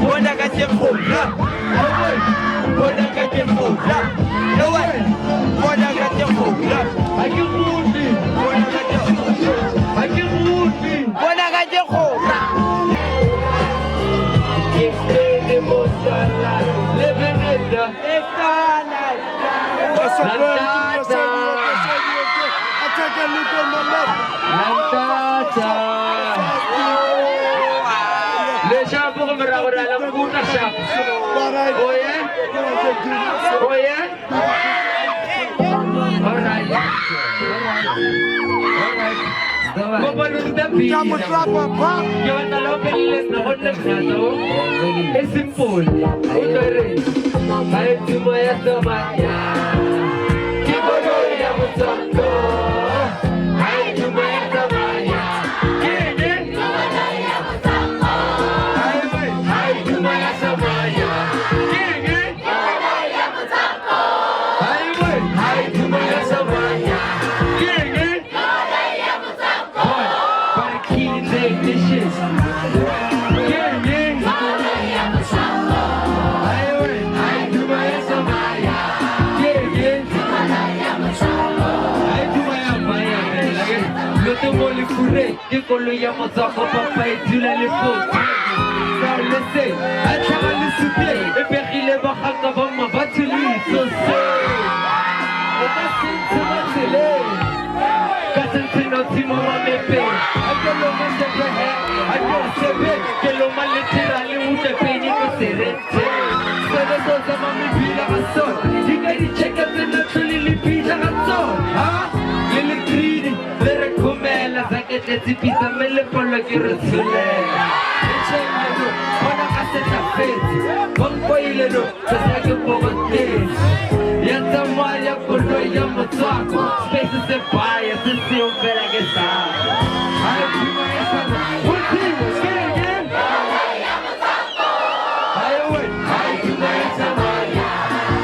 Bona ka tshekgola. Bona ka tshekgola. Bona ka tshekgola. Ha ke ruti. Bona ka tshekgola. Ha ke ruti. Bona ka tshekgola. Ke mosala. Lebeneda. Ekana. Lantata. Le shapo ko meragora la puta shapo. Oye? Oye? Alright. Es simple. Koloi Ya Motswako. Que Koloi Ya Motswako papa et tu l'as les fautes. Car le sait, à travers le souper, et péril les barraques avant ma battue, saucé. On va se marteler. Quand c'est une autre maman m'épée. À quel moment c'est bien, à quel c'est bien, quel moment les tire à l'eau de peine que c'est resté. C'est le dos de ma mépile à la sol. Il a dit check up the natural lipid à la sol. Hein? L'électrine, le recommande, la zaguette de pizza, mais le polo qui ressoulève. On a cassé ta fête. Bon, quoi il est là? C'est ça que pour voter. Y'a ta moi, y'a Koloi Ya Motswako. Space c'est pas, y'a ceci, on fait la guetta. Allez, tu m'as essayé. One team, say it again. Koloi Ya Motswako. Allez, ouais. Allez, tu m'as essayé.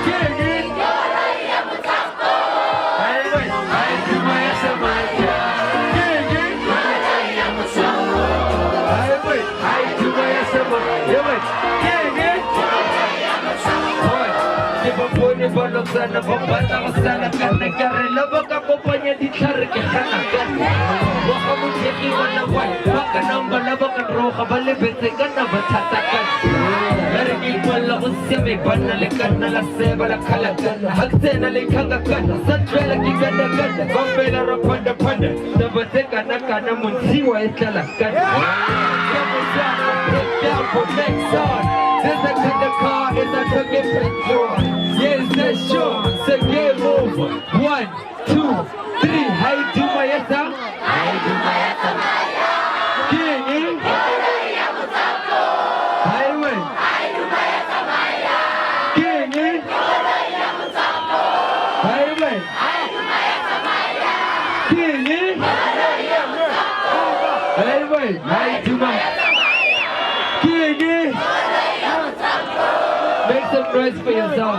Say it again. Koloi Ya Motswako. Allez, ouais. Allez, tu m'as essayé. Say it again. Koloi Ya Motswako. Allez, ouais. Allez, tu m'as essayé. Yeah, ouais. Say it again. Koloi Ya Motswako. Ne pas l'observer, ne pas la carne, car la boca acompaña de charre que jana carne. Boca mucha que van a guay, boca no la boca roja, vale vete gana batata carne. Largi con la hostia me van a le carne la ceba la cala carne. Haxena le canga carne, sanchuela que gana carne. Bombe la ropa de panda, de bate gana carne, Montshiwa la carne. Down for next on. There's a kind of car, it's a truck and petrol. Yes, that's sure. So game over. 1, 2, 3. How you do my yata? How you do my yata, Maya? King, eh? Koloi Ya Motswako. Highway. How you do my yata, Maya? King, eh? Koloi Ya Motswako. Highway. How you do my yata, Maya? King, eh? Koloi Ya Motswako. Highway. How you do my yata? Make some noise for yourself.